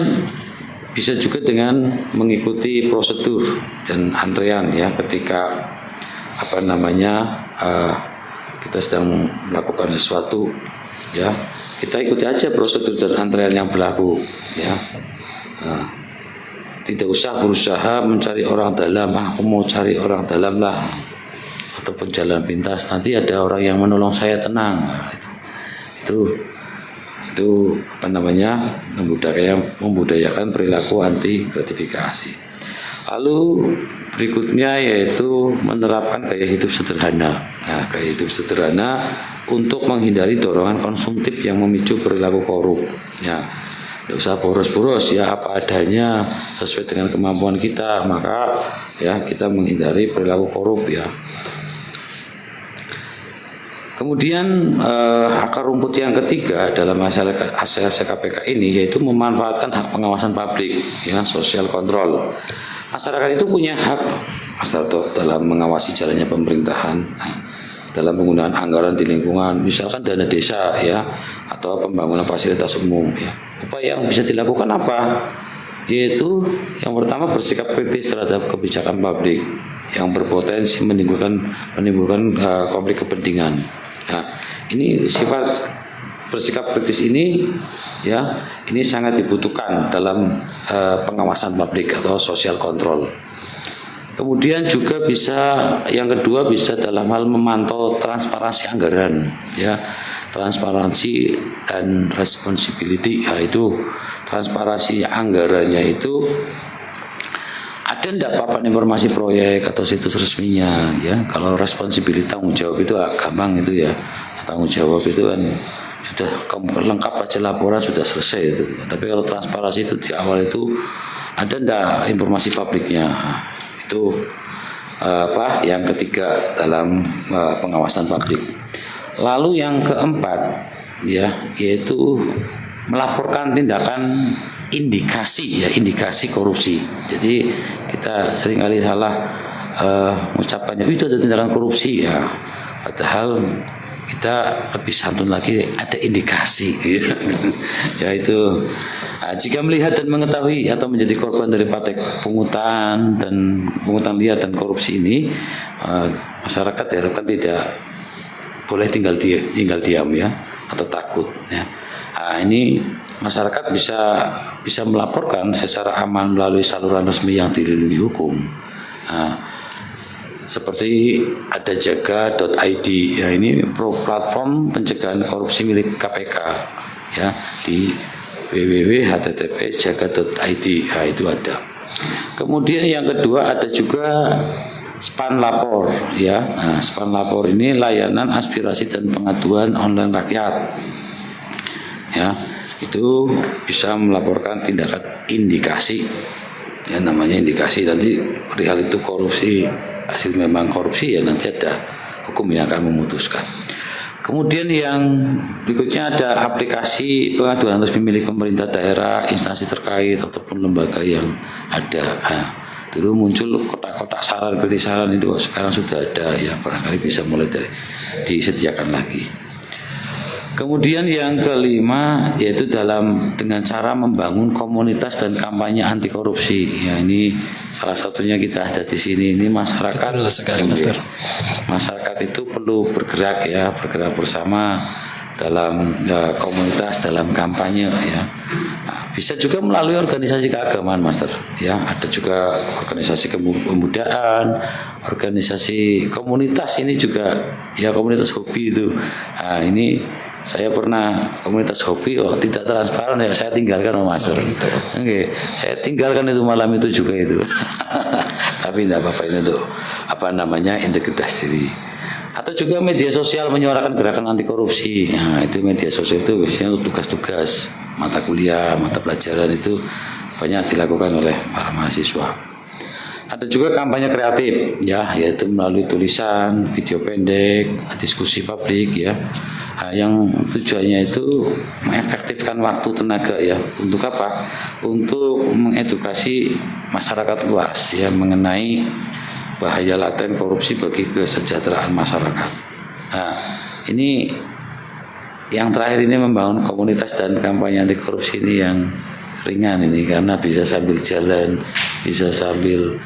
bisa juga dengan mengikuti prosedur dan antrean ya, ketika kita sedang melakukan sesuatu ya, kita ikuti aja prosedur dan antrean yang berlaku ya. Tidak usah berusaha mencari orang dalam, aku mau cari orang dalam lah, ataupun jalan pintas nanti ada orang yang menolong saya, tenang. Nah, itu membudayakan perilaku anti gratifikasi. Lalu berikutnya yaitu menerapkan gaya hidup sederhana. Nah, gaya hidup sederhana untuk menghindari dorongan konsumtif yang memicu perilaku korup. Ya, tidak usah boros-boros ya, apa adanya sesuai dengan kemampuan kita, maka ya kita menghindari perilaku korup ya. Kemudian akar rumput yang ketiga dalam hasil KPK ini yaitu memanfaatkan hak pengawasan publik ya, social control. Masyarakat itu punya hak dalam mengawasi jalannya pemerintahan, dalam penggunaan anggaran di lingkungan, misalkan dana desa ya, atau pembangunan fasilitas umum ya. Upaya yang bisa dilakukan apa? Yaitu yang pertama bersikap kritis terhadap kebijakan publik yang berpotensi menimbulkan konflik kepentingan. Nah, ini sifat bersikap kritis ini ya, ini sangat dibutuhkan dalam pengawasan publik atau social control. Kemudian juga yang kedua bisa dalam hal memantau transparansi anggaran ya, transparansi dan responsibility. Nah, itu transparansi anggarannya itu ada enggak papan informasi proyek atau situs resminya ya. Kalau responsibility tanggung jawab itu gampang itu ya. Tanggung jawab itu kan sudah lengkap aja, laporan sudah selesai itu. Tapi kalau transparansi itu di awal itu ada enggak informasi publiknya. Itu yang ketiga dalam pengawasan publik. Lalu yang keempat ya, yaitu melaporkan tindakan indikasi korupsi. Jadi kita seringkali salah mengucapkannya itu ada tindakan korupsi ya, padahal kita lebih santun lagi, ada indikasi ya itu. Jika melihat dan mengetahui atau menjadi korban dari praktek pungutan liar dan korupsi ini, masyarakat diharapkan tidak boleh tinggal diam ya, atau takut ya. Ini masyarakat bisa melaporkan secara aman melalui saluran resmi yang dilindungi hukum. Seperti ada jaga.id ya, ini platform pencegahan korupsi milik KPK ya, di www.http://jaga.id. Nah, itu ada. Kemudian yang kedua ada juga Span Lapor ya. Nah, Span Lapor ini layanan aspirasi dan pengaduan online rakyat. Ya, itu bisa melaporkan tindakan indikasi. Ya, namanya indikasi, nanti perihal itu korupsi, hasil memang korupsi ya, nanti ada hukum yang akan memutuskan. Kemudian yang berikutnya ada aplikasi pengaduan resmi milik pemerintah daerah, instansi terkait ataupun lembaga yang ada. Dulu muncul kotak-kotak saran, kritik saran, itu sekarang sudah ada ya, barangkali bisa mulai disediakan lagi. Kemudian yang kelima yaitu dengan cara membangun komunitas dan kampanye anti korupsi. Ya, ini salah satunya kita ada di sini. Ini masyarakat. Masyarakat itu perlu bergerak bersama dalam komunitas, dalam kampanye ya. Nah, bisa juga melalui organisasi keagamaan, Master. Ya, ada juga organisasi kemudaan, organisasi komunitas ini juga, ya komunitas hobi itu. Nah, ini saya pernah komunitas hobi, tidak transparan ya saya tinggalkan, Master. Oke, saya tinggalkan itu malam itu juga itu. Tapi tidak apa-apa, itu tuh integritas diri. Atau juga media sosial menyuarakan gerakan anti korupsi. Nah, itu media sosial itu biasanya untuk tugas-tugas mata kuliah, mata pelajaran itu banyak dilakukan oleh para mahasiswa. Ada juga kampanye kreatif, ya, yaitu melalui tulisan, video pendek, diskusi publik, ya. Nah, yang tujuannya itu mengefektifkan waktu tenaga, ya. Untuk apa? Untuk mengedukasi masyarakat luas, ya, mengenai bahaya laten korupsi bagi kesejahteraan masyarakat. Nah, ini yang terakhir ini membangun komunitas dan kampanye anti korupsi ini yang ringan ini, karena bisa sambil jalan, bisa sambil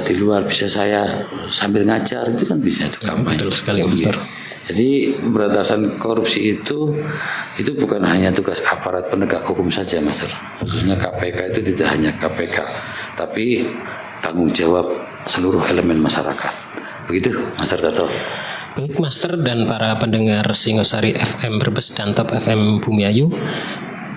di luar, bisa saya sambil ngajar, itu kan bisa itu kampanye. Betul sekali, Master. Jadi pemberantasan korupsi itu bukan hanya tugas aparat penegak hukum saja, Master. Khususnya KPK itu tidak hanya KPK, tapi tanggung jawab seluruh elemen masyarakat. Begitu, Master Darto. Baik, Master dan para pendengar Singosari FM Brebes dan Top FM Bumiayu.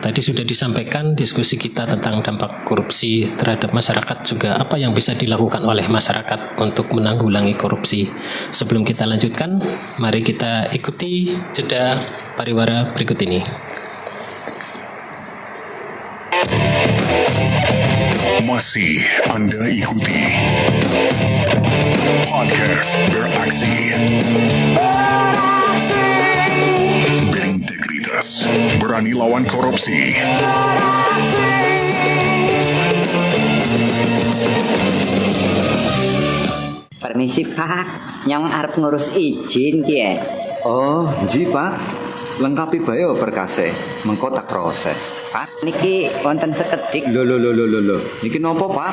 Tadi sudah disampaikan diskusi kita tentang dampak korupsi terhadap masyarakat, juga apa yang bisa dilakukan oleh masyarakat untuk menanggulangi korupsi. Sebelum kita lanjutkan, mari kita ikuti jeda pariwara berikut ini. Masih Anda ikuti podcast Beraksi. Berintegritas, berani lawan korupsi. Permisi Pak, yang arep ngurus izin ki. Oh, ji Pak. Lengkapi bayo berkase, mengko tak proses. Pak, niki wonten sekedik. Loh. Niki nopo, Pak?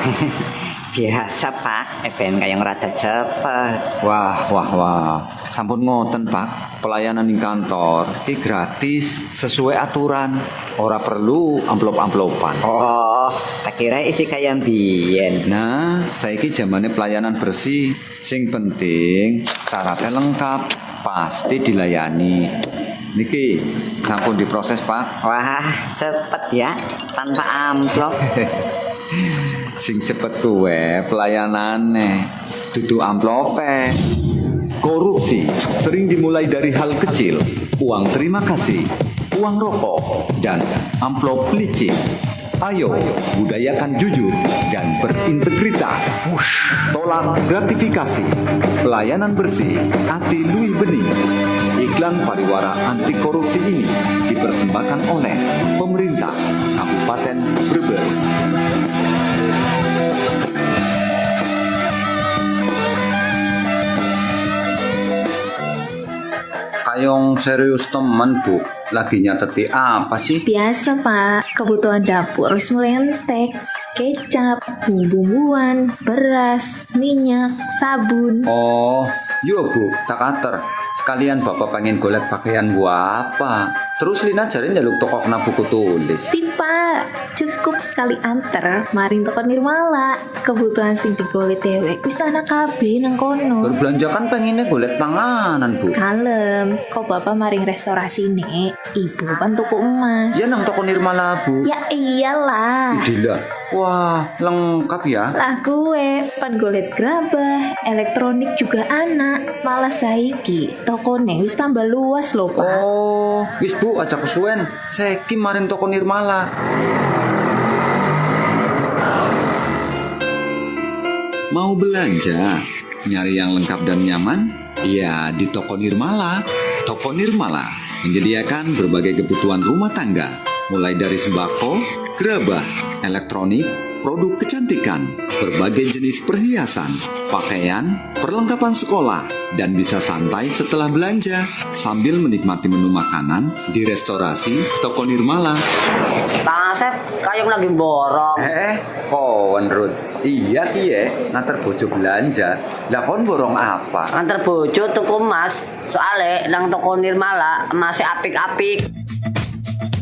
Biasa Pak, ben kayang rada cepet. Wah. Sampun ngoten, Pak. Pelayanan di kantor iki gratis sesuai aturan. Ora perlu amplop-amplopan. Oh, tak kira isi kayak biyen. Nah, saiki zamane pelayanan bersih. Sing penting syaratnya lengkap, pasti dilayani. Niki sampun diproses, Pak. Wah, cepet ya, tanpa amplop. Sing cepet kuwe pelayanane, dudu amplope. Korupsi sering dimulai dari hal kecil, uang terima kasih, uang rokok, dan amplop licin. Ayo, budayakan jujur dan berintegritas. Tolak gratifikasi, pelayanan bersih, ati lui bening. Iklan pariwara anti korupsi ini dipersembahkan oleh pemerintah Kabupaten Brebes. Kayong serius temen, Bu. Lagi nyateti apa sih? Biasa Pak, kebutuhan dapur harus mulai entek. Kecap, bumbu-bumbuan, beras, minyak, sabun. Oh, yuk Bu, tak ater. Sekalian Bapak pengen golek pakaian gua apa? Terus Lina jarin jaluk toko kena buku tulis. Si Pak, cukup sekali anter maring toko Nirmala. Kebutuhan sing digolek dewek wis ana kabeh nang kono. Berbelanja kan pengennya golek panganan, Bu. Kalem, kok Bapak maring restorasi nih? Ibu kan tuku emas. Ya nang toko Nirmala, Bu. Ya iyalah. Gila. Wah, lengkap ya. Lah gue pan golek gerabah, elektronik juga anak. Malah saiki tokone wis tambah luas loh Pak. Oh, wis Bu, aja kesuwen. Seki maring toko Nirmala. Mau belanja? Nyari yang lengkap dan nyaman? Ya, di toko Nirmala. Toko Nirmala menyediakan berbagai kebutuhan rumah tangga, mulai dari sembako, gerabah, elektronik, produk kecantikan, berbagai jenis perhiasan, pakaian, perlengkapan sekolah, dan bisa santai setelah belanja sambil menikmati menu makanan di restorasi toko Nirmala. Kang Asep kayang lagi borong. Kawan Rud. Iya kiye, nganter bojo belanja. Lah kon borong apa? Antar bojo tuku emas, soale nang toko Nirmala masih apik-apik.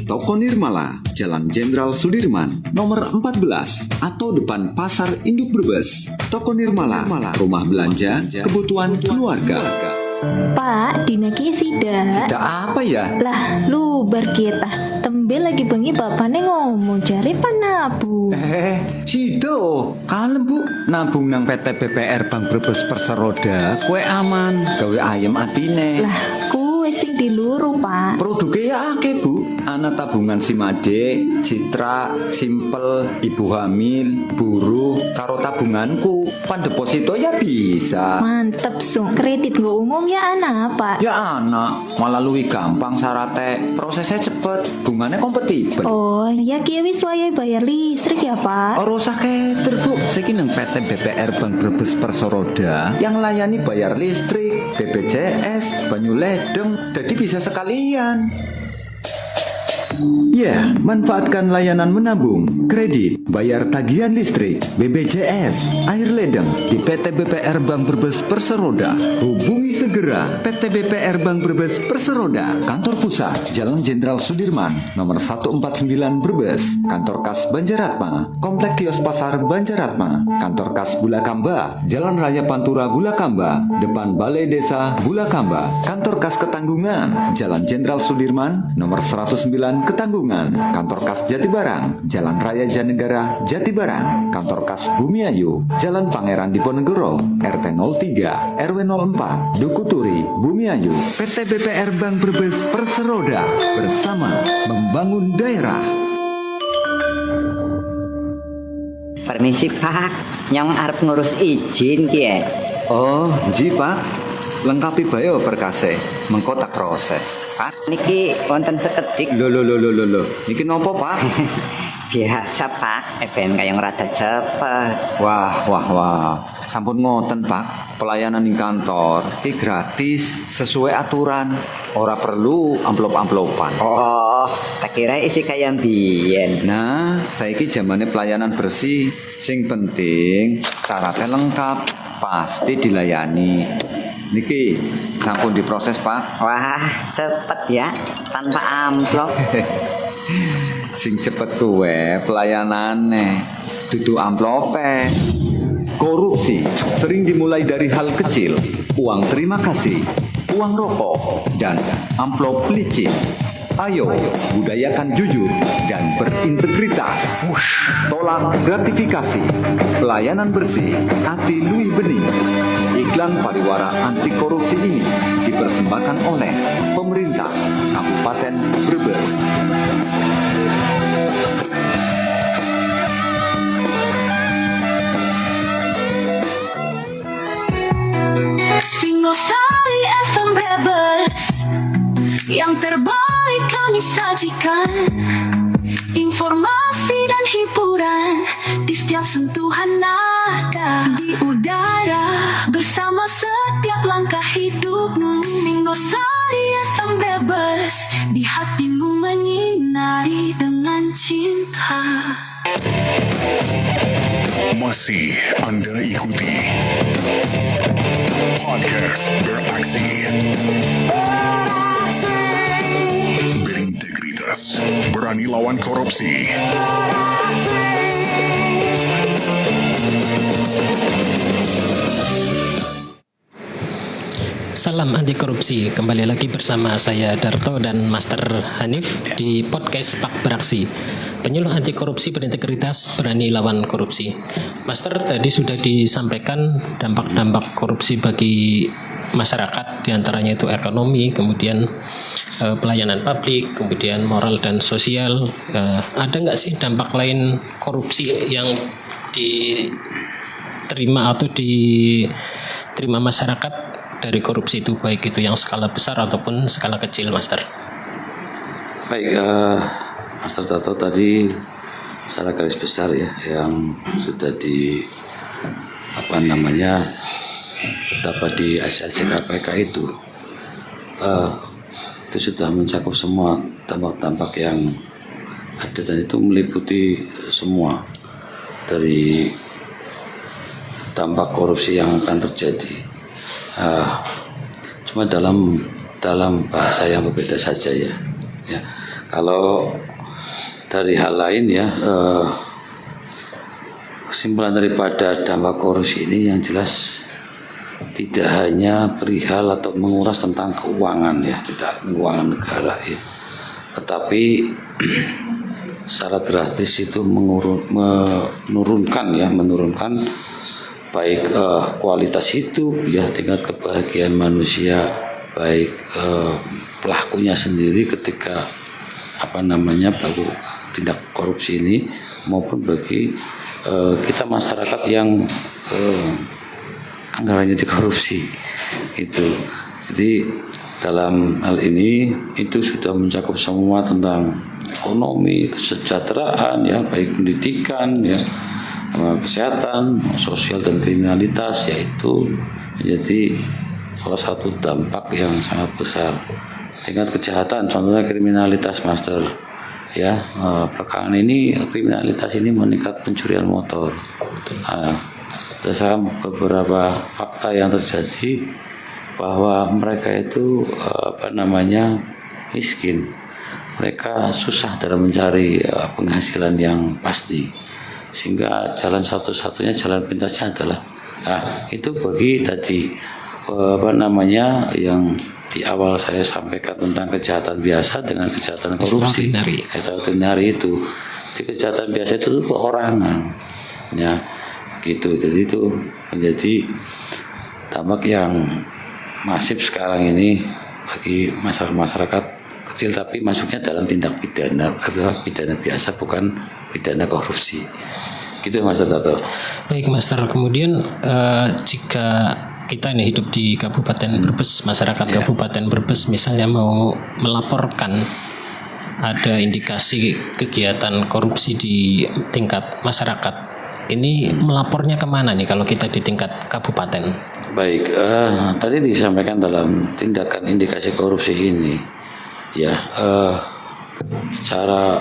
Toko Nirmala Jalan Jenderal Sudirman, nomor 14, atau depan Pasar Induk Brebes, Toko Nirmala, Rumah Belanja, Kebutuhan Keluarga. Pak, dina ki sida. Tidak apa ya? Lah, lu kita. Tembe lagi bengi bapaknya ngomong cari panabu. Sido, kalem bu, nabung nang PT BPR Bank Brebes Perseroda, kue aman, gawe ayam atine. Lah, kue sing diluru pak. Produknya ya akeh bu, ana tabungan Simade, Citra, Simpel, Ibu Hamil, Buruh, karo tabunganku, pan deposito ya bisa. Mantep sung, kredit nggak umum ya anak pak. Ya anak, malah luwih gampang syaratnya, prosesnya cepet, bunganya kompetibel. Oh, ya kia wis wayahe bayar listrik ya pak. Ora usah keter bu, saiki nang PT BPR Bank Brebes Perseroda yang layani bayar listrik, BPJS, banyu ledeng, jadi bisa sekalian. Ya, manfaatkan layanan menabung, kredit, bayar tagihan listrik, BPJS, air ledeng di PT BPR Bank Brebes Perseroda. Hubungi segera PT BPR Bank Brebes Perseroda. Kantor pusat Jalan Jenderal Sudirman, nomor 149 Brebes. Kantor Kas Banjaratma, Komplek Kios Pasar Banjaratma. Kantor Kas Bulakamba, Jalan Raya Pantura Bulakamba, depan Balai Desa Bulakamba. Kantor Kas Ketanggungan, Jalan Jenderal Sudirman, nomor 109 Ketanggungan. Kantor Kas Jatibarang, Jalan Raya Janegara Jatibarang. Kantor Kas Bumiayu, Jalan Pangeran Diponegoro, RT 03 RW 04 Dukuturi Bumiayu. PT BPR Bank Brebes Perseroda, bersama membangun daerah. Permisi pak, yang arep ngurus izin ki. Oh, ji pak. Lengkapi bayo berkase, mengko tak proses. Pak, niki wonten sekedik. Loh. Niki nopo pak? Biasa pak, ben kayang rada cepet. Wah. Sampun ngoten pak. Pelayanan di kantor ki gratis sesuai aturan. Ora perlu amplop-amplopan. Oh, tak kira isi kayak biyen. Nah, saiki zamane pelayanan bersih. Sing penting syaratnya lengkap, pasti dilayani. Niki sampun diproses pak. Wah, cepet ya, tanpa amplop. Sing cepet kuwe pelayanane, dudu amplope. Korupsi sering dimulai dari hal kecil, uang terima kasih, uang rokok, dan amplop licin. Ayo, budayakan jujur dan berintegritas. Tolak gratifikasi, pelayanan bersih, ati lui bening. Iklan pariwara anti korupsi ini dipersembahkan oleh pemerintah Kabupaten Brebes. Singosari FM Brebes, yang terbaik kami sajikan. Informasi dan hiburan di setiap sentuhan nada, di udara bersama setiap langkah hidupmu. Singosari FM Brebes, di hatimu menyinari dengan cinta. Masih Anda ikuti Podcast Beraksi, berintegritas, berani lawan korupsi. Salam anti korupsi. Kembali lagi bersama saya Darto dan Master Hanif di podcast Pak Beraksi, penyuluh anti korupsi berintegritas, berani lawan korupsi. Master, tadi sudah disampaikan dampak-dampak korupsi bagi masyarakat, diantaranya itu ekonomi, kemudian pelayanan publik, kemudian moral dan sosial. Ada nggak sih dampak lain korupsi yang diterima atau diterima masyarakat dari korupsi itu, baik itu yang skala besar ataupun skala kecil, Master? Baik, Master Tato tadi secara garis besar ya yang sudah dapat di ACC KPK itu sudah mencakup semua dampak-dampak yang ada, dan itu meliputi semua dari dampak korupsi yang akan terjadi. Cuma dalam bahasa yang berbeda saja ya. Kalau dari hal lain ya, kesimpulan daripada dampak korupsi ini yang jelas tidak hanya perihal atau menguras tentang keuangan ya, tidak keuangan negara ya, tetapi secara drastis itu menurunkan baik kualitas hidup ya, tingkat kebahagiaan manusia, baik pelakunya sendiri ketika pelaku tindak korupsi ini, maupun bagi kita masyarakat yang anggarannya dikorupsi itu. Jadi dalam hal ini itu sudah mencakup semua tentang ekonomi, kesejahteraan ya, baik pendidikan ya, kesehatan, sosial dan kriminalitas, yaitu menjadi salah satu dampak yang sangat besar. Tingkat kejahatan, contohnya kriminalitas, Master ya, belakangan ini kriminalitas ini meningkat, pencurian motor. Berdasarkan beberapa fakta yang terjadi bahwa mereka itu miskin, mereka susah dalam mencari penghasilan yang pasti, sehingga jalan satu-satunya, jalan pintasnya adalah itu bagi tadi yang di awal saya sampaikan tentang kejahatan biasa dengan kejahatan korupsi extraordinary itu. Di kejahatan biasa itu perorangan ya gitu. Jadi itu menjadi dampak yang masif sekarang ini bagi masyarakat kecil, tapi masuknya dalam tindak pidana biasa, bukan pidana korupsi. Gitu Mas Darto. Baik Master, kemudian jika kita ini hidup di Kabupaten Brebes, masyarakat Kabupaten Brebes misalnya mau melaporkan ada indikasi kegiatan korupsi di tingkat masyarakat, ini melapornya kemana nih kalau kita di tingkat kabupaten? Baik, tadi disampaikan dalam tindakan indikasi korupsi ini ya, secara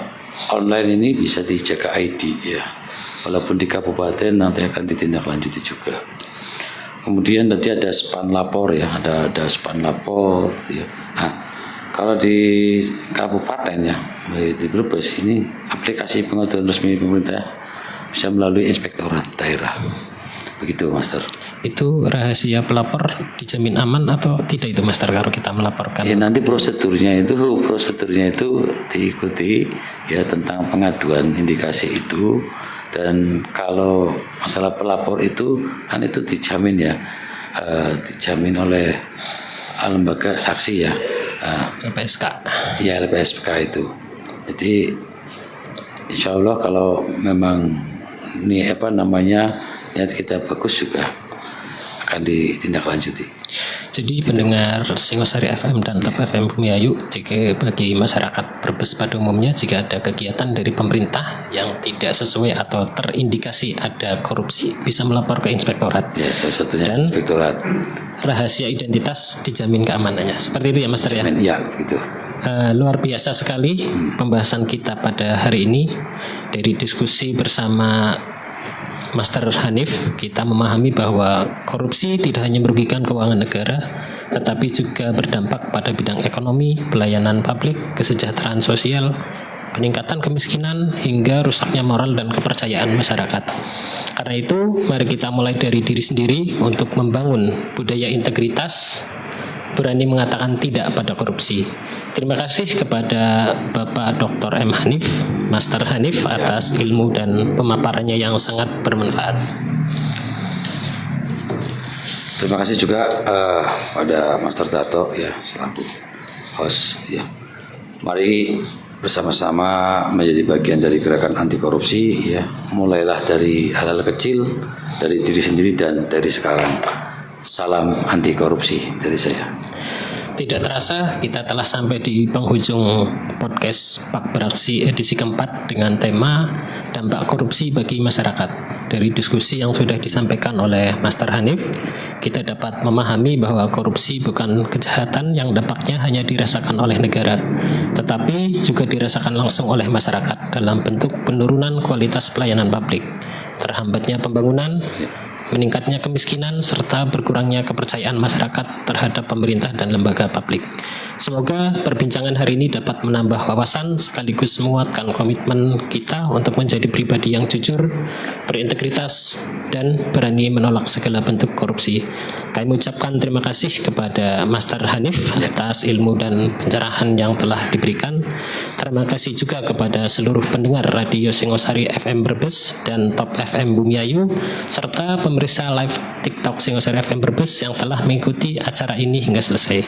online ini bisa dijaga ID ya, walaupun di kabupaten nanti akan ditindaklanjuti juga. Kemudian tadi ada span lapor ya, ada span lapor ya. Kalau di kabupaten ya, di Brebes ini aplikasi pengaduan resmi pemerintah bisa melalui inspektorat daerah. Begitu Master. Itu rahasia pelapor dijamin aman atau tidak itu Master kalau kita melaporkan? Ya nanti prosedurnya itu diikuti ya, tentang pengaduan indikasi itu. Dan kalau masalah pelapor itu kan itu dijamin ya, dijamin oleh lembaga saksi ya, LPSK. Ya LPSK itu. Jadi insya Allah kalau memang ini niat kita bagus juga akan ditindaklanjuti. Jadi pendengar Singosari FM dan Top FM Bumiayu, jika bagi masyarakat Brebes pada umumnya jika ada kegiatan dari pemerintah yang tidak sesuai atau terindikasi ada korupsi, bisa melapor ke inspektorat. Ya, salah satunya dan inspektorat. Rahasia identitas dijamin keamanannya. Seperti itu ya Master ya? Ya, gitu. Luar biasa sekali pembahasan kita pada hari ini. Dari diskusi bersama Master Hanif, kita memahami bahwa korupsi tidak hanya merugikan keuangan negara, tetapi juga berdampak pada bidang ekonomi, pelayanan publik, kesejahteraan sosial, peningkatan kemiskinan, hingga rusaknya moral dan kepercayaan masyarakat. Karena itu, mari kita mulai dari diri sendiri untuk membangun budaya integritas, berani mengatakan tidak pada korupsi. Terima kasih kepada Bapak Dr. M. Hanif, Master Hanif atas ilmu dan pemaparannya yang sangat bermanfaat. Terima kasih juga pada Master Darto ya selaku host ya. Mari bersama-sama menjadi bagian dari gerakan anti korupsi ya. Mulailah dari hal-hal kecil, dari diri sendiri dan dari sekarang. Salam anti korupsi dari saya. Tidak terasa kita telah sampai di penghujung podcast Pak Beraksi edisi keempat dengan tema dampak korupsi bagi masyarakat. Dari diskusi yang sudah disampaikan oleh Master Hanif, kita dapat memahami bahwa korupsi bukan kejahatan yang dampaknya hanya dirasakan oleh negara, tetapi juga dirasakan langsung oleh masyarakat dalam bentuk penurunan kualitas pelayanan publik, terhambatnya pembangunan, meningkatnya kemiskinan, serta berkurangnya kepercayaan masyarakat terhadap pemerintah dan lembaga publik. Semoga perbincangan hari ini dapat menambah wawasan sekaligus menguatkan komitmen kita untuk menjadi pribadi yang jujur, berintegritas, dan berani menolak segala bentuk korupsi. Kami ucapkan terima kasih kepada Master Hanif atas ilmu dan pencerahan yang telah diberikan. Terima kasih juga kepada seluruh pendengar Radio Singosari FM Brebes dan Top FM Bumiayu, serta pemirsa live TikTok Singosari FM Brebes yang telah mengikuti acara ini hingga selesai.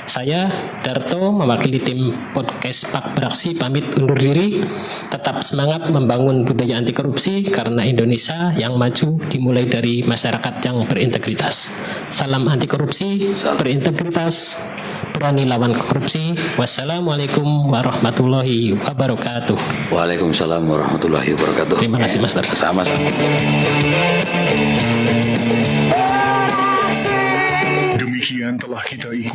Saya, Darto, mewakili tim podcast Pak Beraksi pamit undur diri. Tetap semangat membangun budaya anti korupsi karena Indonesia yang maju dimulai dari masyarakat yang berintegritas. Salam anti korupsi, berintegritas, berani lawan korupsi. Wassalamualaikum warahmatullahi wabarakatuh. Waalaikumsalam warahmatullahi wabarakatuh. Terima kasih, Mas Dar. Sama-sama.